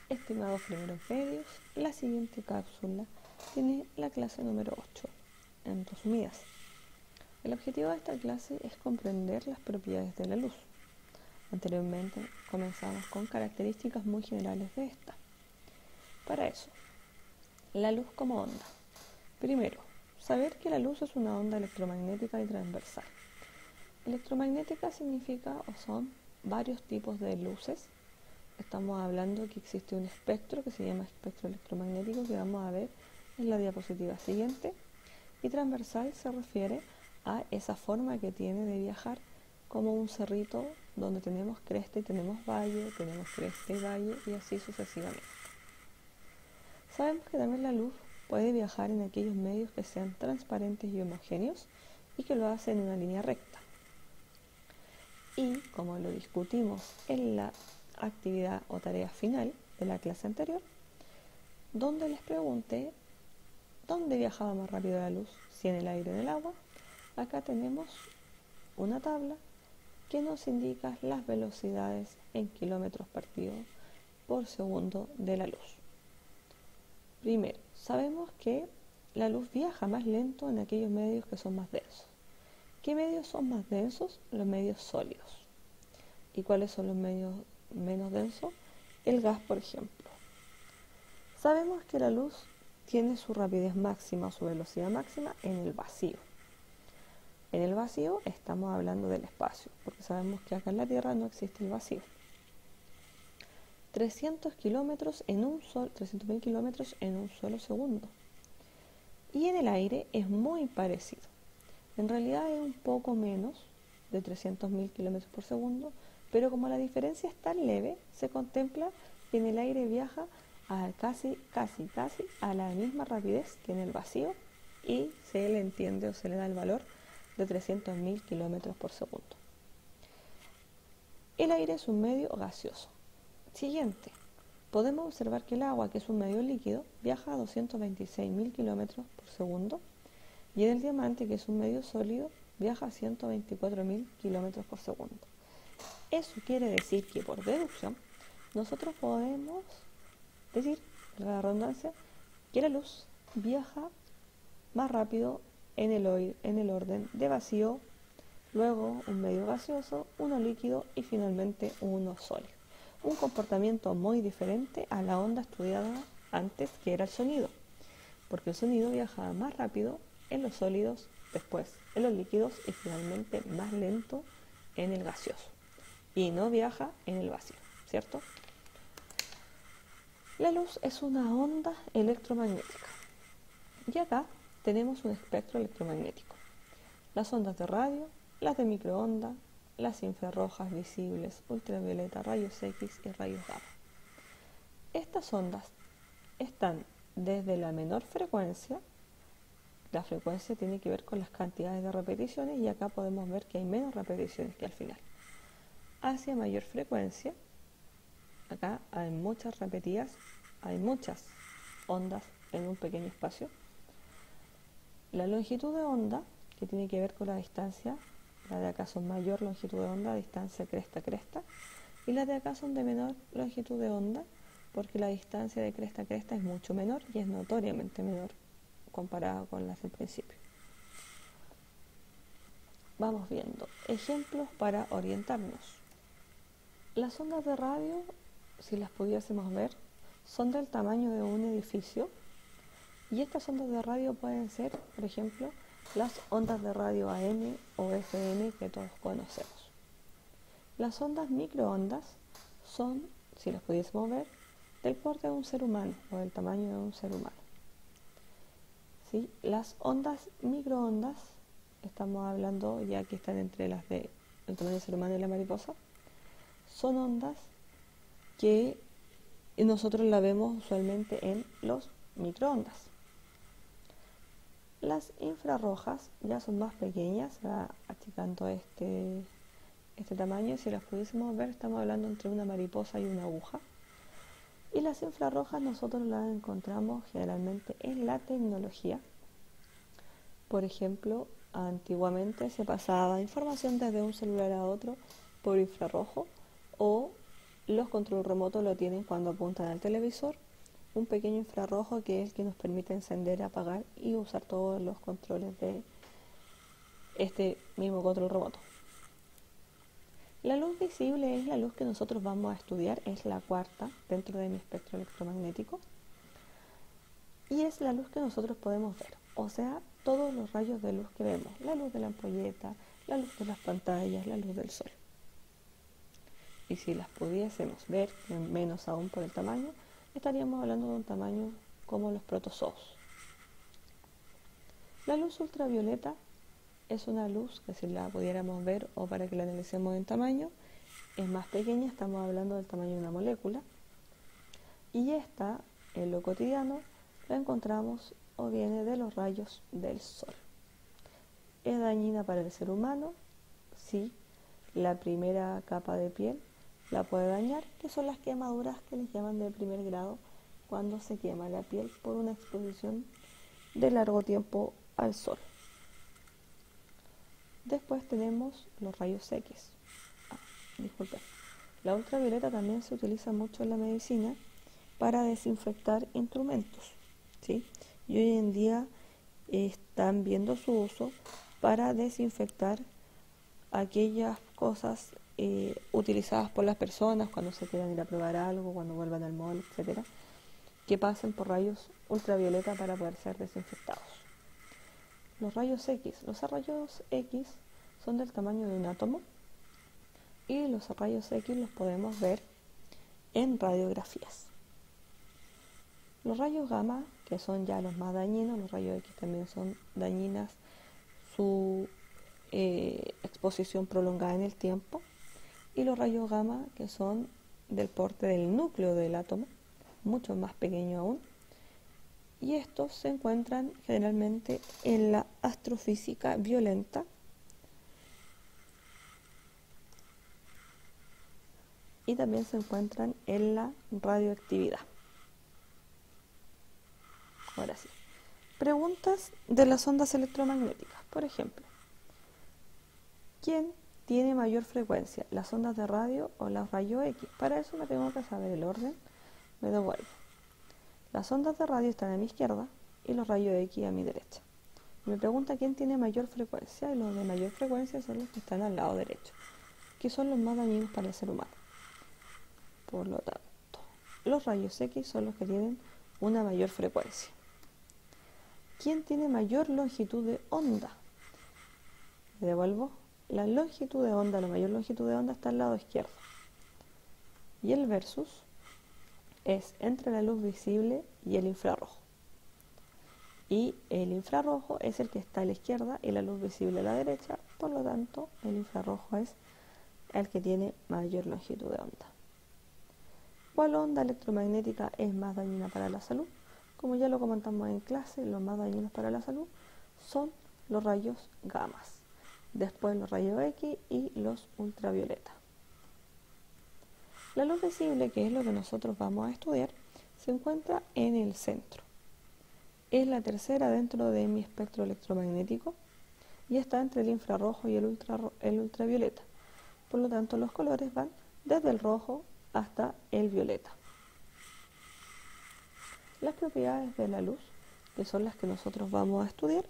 Estimados primeros medios, la siguiente cápsula tiene la clase número 8. En resumidas, el objetivo de esta clase es comprender las propiedades de la luz. Anteriormente comenzamos con características muy generales de esta. Para eso, la luz como onda. Primero, saber que la luz es una onda electromagnética y transversal. Electromagnética significa o son varios tipos de luces. Estamos hablando que existe un espectro que se llama espectro electromagnético que vamos a ver en la diapositiva siguiente. Y transversal se refiere a esa forma que tiene de viajar como un cerrito donde tenemos cresta y tenemos valle, tenemos cresta y valle y así sucesivamente. Sabemos que también la luz puede viajar en aquellos medios que sean transparentes y homogéneos y que lo hace en una línea recta. Y como lo discutimos en la actividad o tarea final de la clase anterior, donde les pregunté dónde viajaba más rápido la luz, si en el aire o en el agua, acá tenemos una tabla que nos indica las velocidades en kilómetros partidos por segundo de la luz. Primero, sabemos que la luz viaja más lento en aquellos medios que son más densos. ¿Qué medios son más densos? Los medios sólidos. ¿Y cuáles son los medios menos densos? El gas, por ejemplo. Sabemos que la luz tiene su rapidez máxima o su velocidad máxima en el vacío. En el vacío estamos hablando del espacio, porque sabemos que acá en la Tierra no existe el vacío. 300.000 kilómetros en un solo segundo. Y en el aire es muy parecido. En realidad es un poco menos de 300.000 kilómetros por segundo, pero como la diferencia es tan leve, se contempla que en el aire viaja a casi a la misma rapidez que en el vacío y se le entiende o se le da el valor de 300.000 kilómetros por segundo. El aire es un medio gaseoso. Siguiente, podemos observar que el agua, que es un medio líquido, viaja a 226.000 kilómetros por segundo y el diamante, que es un medio sólido, viaja a 124.000 kilómetros por segundo. Eso quiere decir que por deducción nosotros podemos decir, la redundancia, que la luz viaja más rápido en el orden de vacío, luego un medio gaseoso, uno líquido y finalmente uno sólido. Un comportamiento muy diferente a la onda estudiada antes, que era el sonido, porque el sonido viaja más rápido en los sólidos, después en los líquidos y finalmente más lento en el gaseoso y no viaja en el vacío, ¿cierto? La luz es una onda electromagnética y acá tenemos un espectro electromagnético. Las ondas de radio, las de microondas, las infrarrojas visibles, ultravioleta, rayos X y rayos gamma. Estas ondas están desde la menor frecuencia, la frecuencia tiene que ver con las cantidades de repeticiones y acá podemos ver que hay menos repeticiones que al final. Hacia mayor frecuencia, acá hay muchas repetidas, hay muchas ondas en un pequeño espacio. La longitud de onda, que tiene que ver con la distancia, la de acá son mayor longitud de onda, distancia cresta-cresta, y las de acá son de menor longitud de onda, porque la distancia de cresta-cresta es mucho menor y es notoriamente menor comparada con las del principio. Vamos viendo ejemplos para orientarnos. Las ondas de radio, si las pudiésemos ver, son del tamaño de un edificio y estas ondas de radio pueden ser, por ejemplo, las ondas de radio AM o FM que todos conocemos. Las ondas microondas son, si las pudiésemos ver, del porte de un ser humano o del tamaño de un ser humano. ¿Sí? Las ondas microondas, estamos hablando ya que están entre las del tamaño del ser humano y la mariposa, son ondas que nosotros la vemos usualmente en los microondas. Las infrarrojas ya son más pequeñas, va achicando este tamaño, y si las pudiésemos ver estamos hablando entre una mariposa y una aguja. Y las infrarrojas nosotros las encontramos generalmente en la tecnología. Por ejemplo, antiguamente se pasaba información desde un celular a otro por infrarrojo o Los control remotos lo tienen cuando apuntan al televisor, un pequeño infrarrojo que es el que nos permite encender, apagar y usar todos los controles de este mismo control remoto. La luz visible es la luz que nosotros vamos a estudiar, es la cuarta dentro de mi espectro electromagnético y es la luz que nosotros podemos ver, o sea, todos los rayos de luz que vemos, la luz de la ampolleta, la luz de las pantallas, la luz del sol. Y si las pudiésemos ver, menos aún por el tamaño, estaríamos hablando de un tamaño como los protozoos. La luz ultravioleta es una luz que si la pudiéramos ver o para que la analicemos en tamaño, es más pequeña, estamos hablando del tamaño de una molécula. Y esta, en lo cotidiano, la encontramos o viene de los rayos del sol. ¿Es dañina para el ser humano? Sí, la primera capa de piel la puede dañar, que son las quemaduras que les llaman de primer grado cuando se quema la piel por una exposición de largo tiempo al sol. Después tenemos los rayos X. Disculpen. La ultravioleta también se utiliza mucho en la medicina para desinfectar instrumentos, ¿sí? Y hoy en día están viendo su uso para desinfectar aquellas cosas utilizadas por las personas cuando se quieran ir a probar algo, cuando vuelvan al mall, etcétera, que pasen por rayos ultravioleta para poder ser desinfectados. Los rayos X son del tamaño de un átomo y los rayos X los podemos ver en radiografías. Los rayos gamma, que son ya los más dañinos, los rayos X también son dañinas, su exposición prolongada en el tiempo, y los rayos gamma, que son del porte del núcleo del átomo, mucho más pequeño aún, y estos se encuentran generalmente en la astrofísica violenta y también se encuentran en la radioactividad. Ahora sí, preguntas de las ondas electromagnéticas. Por ejemplo, ¿quién tiene mayor frecuencia, las ondas de radio o los rayos X? Para eso me tengo que saber el orden, me devuelvo. Las ondas de radio están a mi izquierda y los rayos X a mi derecha. Me pregunta quién tiene mayor frecuencia, y los de mayor frecuencia son los que están al lado derecho, que son los más dañinos para el ser humano. Por lo tanto, los rayos X son los que tienen una mayor frecuencia. ¿Quién tiene mayor longitud de onda? Me devuelvo. La longitud de onda, la mayor longitud de onda está al lado izquierdo. Y el versus es entre la luz visible y el infrarrojo. Y el infrarrojo es el que está a la izquierda y la luz visible a la derecha, por lo tanto el infrarrojo es el que tiene mayor longitud de onda. ¿Cuál onda electromagnética es más dañina para la salud? Como ya lo comentamos en clase, los más dañinos para la salud son los rayos gamma, después los rayos X y los ultravioleta. La luz visible, que es lo que nosotros vamos a estudiar, se encuentra en el centro. Es la tercera dentro de mi espectro electromagnético y está entre el infrarrojo y el ultravioleta. Por lo tanto, los colores van desde el rojo hasta el violeta. Las propiedades de la luz, que son las que nosotros vamos a estudiar,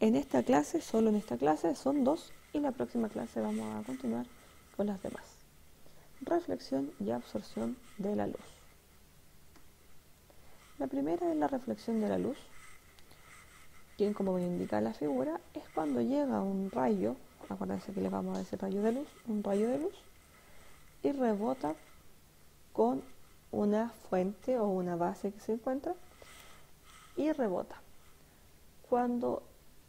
en esta clase, solo en esta clase, son 2 y la próxima clase vamos a continuar con las demás. Reflexión y absorción de la luz. La primera es la reflexión de la luz, que como indica la figura, es cuando llega un rayo, acuérdense que le vamos a decir rayo de luz, un rayo de luz, y rebota con una fuente o una base que se encuentra, y rebota. Cuando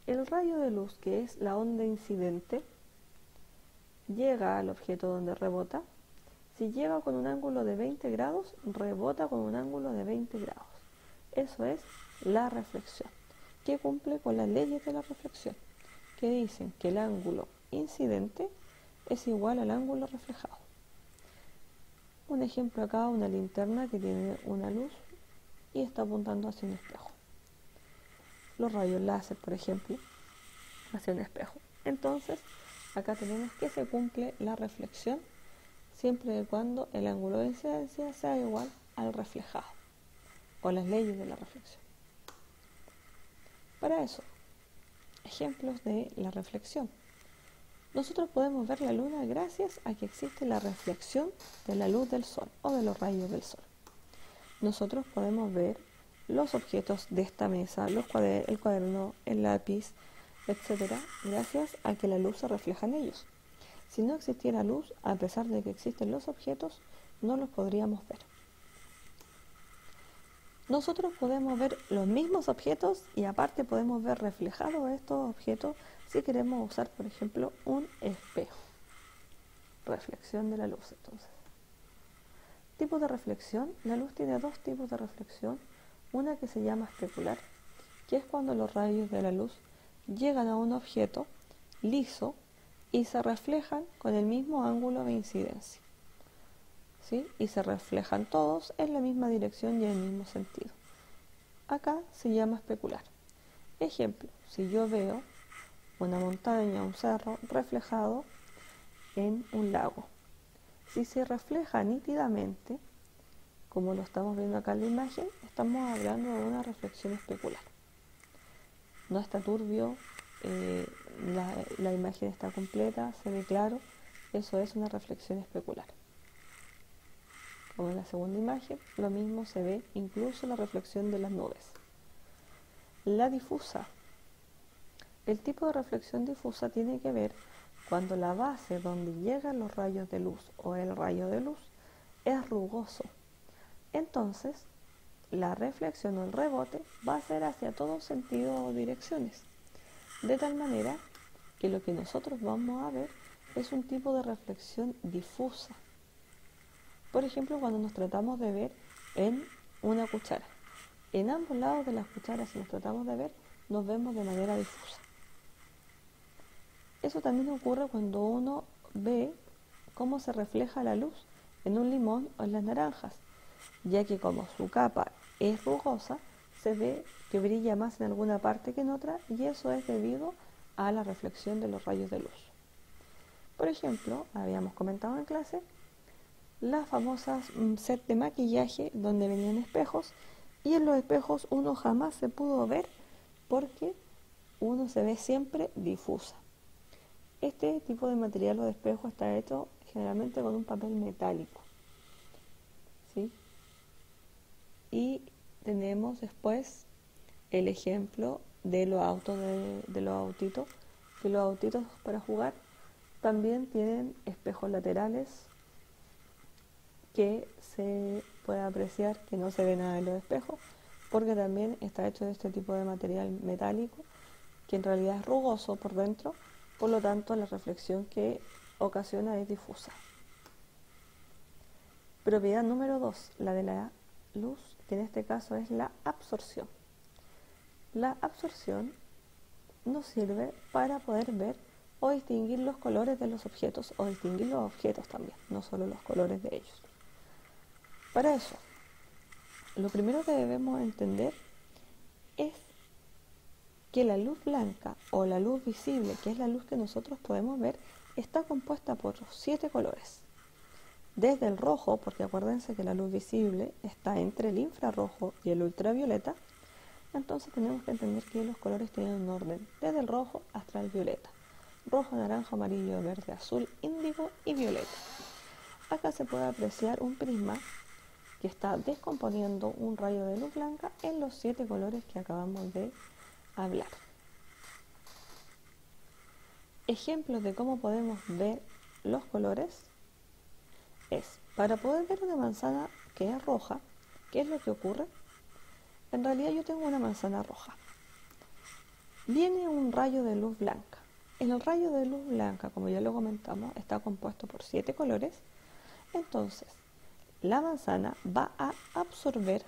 el rayo de luz, que es la onda incidente, llega al objeto donde rebota, si llega con un ángulo de 20 grados, rebota con un ángulo de 20 grados. Eso es la reflexión, que cumple con las leyes de la reflexión, que dicen que el ángulo incidente es igual al ángulo reflejado. Un ejemplo acá, una linterna que tiene una luz y está apuntando hacia un espejo. Los rayos láser, por ejemplo, hacia un espejo. Entonces, acá tenemos que se cumple la reflexión siempre y cuando el ángulo de incidencia sea igual al reflejado, o las leyes de la reflexión. Para eso, ejemplos de la reflexión. Nosotros podemos ver la luna gracias a que existe la reflexión de la luz del sol o de los rayos del sol. Nosotros podemos ver los objetos de esta mesa, el cuaderno, el lápiz, etc., gracias a que la luz se refleja en ellos. Si no existiera luz, a pesar de que existen los objetos, no los podríamos ver. Nosotros podemos ver los mismos objetos y aparte podemos ver reflejados estos objetos si queremos usar, por ejemplo, un espejo. Reflexión de la luz, entonces. Tipos de reflexión. La luz tiene dos tipos de reflexión. Una que se llama especular, que es cuando los rayos de la luz llegan a un objeto liso y se reflejan con el mismo ángulo de incidencia, ¿sí? Y se reflejan todos en la misma dirección y en el mismo sentido. Acá se llama especular. Ejemplo, si yo veo una montaña, un cerro reflejado en un lago, si se refleja nítidamente, como lo estamos viendo acá en la imagen, estamos hablando de una reflexión especular. No está turbio, la imagen está completa, se ve claro, eso es una reflexión especular. Como en la segunda imagen, lo mismo se ve incluso la reflexión de las nubes. La difusa. El tipo de reflexión difusa tiene que ver cuando la base donde llegan los rayos de luz o el rayo de luz es rugoso. Entonces, la reflexión o el rebote va a ser hacia todo sentido o direcciones, de tal manera que lo que nosotros vamos a ver es un tipo de reflexión difusa. Por ejemplo, cuando nos tratamos de ver en una cuchara, en ambos lados de las cucharas, si nos tratamos de ver, nos vemos de manera difusa. Eso también ocurre cuando uno ve cómo se refleja la luz en un limón o en las naranjas, ya que como su capa es rugosa, se ve que brilla más en alguna parte que en otra, y eso es debido a la reflexión de los rayos de luz. Por ejemplo, habíamos comentado en clase las famosas set de maquillaje donde venían espejos, y en los espejos uno jamás se pudo ver porque uno se ve siempre difusa. Este tipo de material o de espejo está hecho generalmente con un papel metálico, ¿sí? Y tenemos después el ejemplo de los autos, de los autitos, que los autitos para jugar también tienen espejos laterales que se puede apreciar que no se ve nada en los espejos, porque también está hecho de este tipo de material metálico que en realidad es rugoso por dentro, por lo tanto la reflexión que ocasiona es difusa. Propiedad número 2, la de la luz, que en este caso es la absorción. La absorción nos sirve para poder ver o distinguir los colores de los objetos, o distinguir los objetos también, no solo los colores de ellos. Para eso, lo primero que debemos entender es que la luz blanca o la luz visible, que es la luz que nosotros podemos ver, está compuesta por 7 colores. Desde el rojo, porque acuérdense que la luz visible está entre el infrarrojo y el ultravioleta, entonces tenemos que entender que los colores tienen un orden, desde el rojo hasta el violeta. Rojo, naranja, amarillo, verde, azul, índigo y violeta. Acá se puede apreciar un prisma que está descomponiendo un rayo de luz blanca en los 7 colores que acabamos de hablar. Ejemplos de cómo podemos ver los colores es, para poder ver una manzana que es roja, ¿qué es lo que ocurre? En realidad yo tengo una manzana roja. Viene un rayo de luz blanca. El rayo de luz blanca, como ya lo comentamos, está compuesto por 7 colores. Entonces, la manzana va a absorber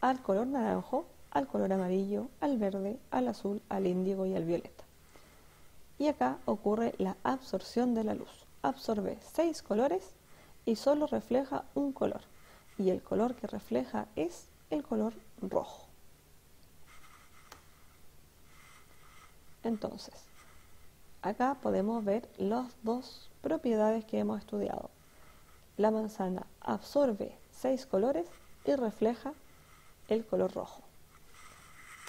al color naranjo, al color amarillo, al verde, al azul, al índigo y al violeta. Y acá ocurre la absorción de la luz. Absorbe 6 colores y solo refleja un color. Y el color que refleja es el color rojo. Entonces, Acá podemos ver las dos propiedades que hemos estudiado. La manzana absorbe 6 colores y refleja el color rojo.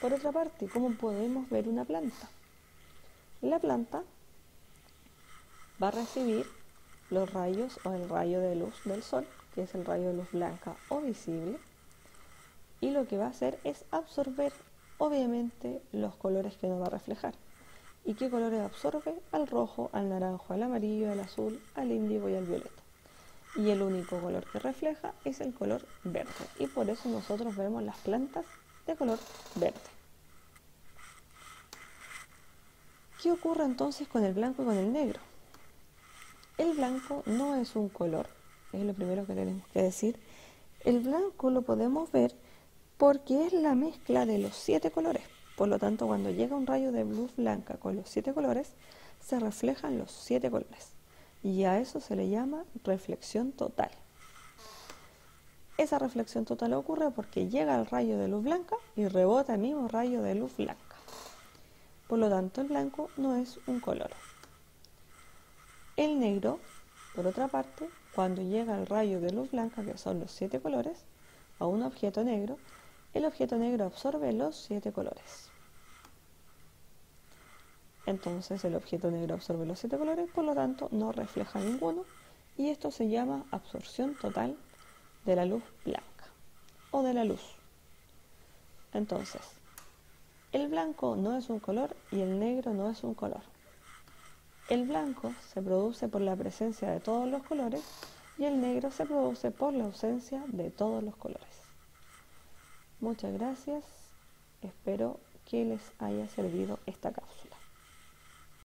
Por otra parte, ¿cómo podemos ver una planta? La planta va a recibir los rayos o el rayo de luz del sol, que es el rayo de luz blanca o visible, y lo que va a hacer es absorber, obviamente, los colores que nos va a reflejar. ¿Y qué colores absorbe? Al rojo, al naranjo, al amarillo, al azul, al índigo y al violeta. Y el único color que refleja es el color verde, y por eso nosotros vemos las plantas de color verde. ¿Qué ocurre entonces con el blanco y con el negro? El blanco no es un color, es lo primero que tenemos que decir. El blanco lo podemos ver porque es la mezcla de los 7 colores. Por lo tanto, cuando llega un rayo de luz blanca con los 7 colores, se reflejan los 7 colores. Y a eso se le llama reflexión total. Esa reflexión total ocurre porque llega el rayo de luz blanca y rebota el mismo rayo de luz blanca. Por lo tanto, el blanco no es un color. El negro, por otra parte, cuando llega el rayo de luz blanca, que son los 7 colores, a un objeto negro, el objeto negro absorbe los 7 colores. Entonces el objeto negro absorbe los 7 colores, por lo tanto no refleja ninguno, y esto se llama absorción total de la luz blanca o de la luz. Entonces, el blanco no es un color y el negro no es un color. El blanco se produce por la presencia de todos los colores y el negro se produce por la ausencia de todos los colores. Muchas gracias, espero que les haya servido esta cápsula.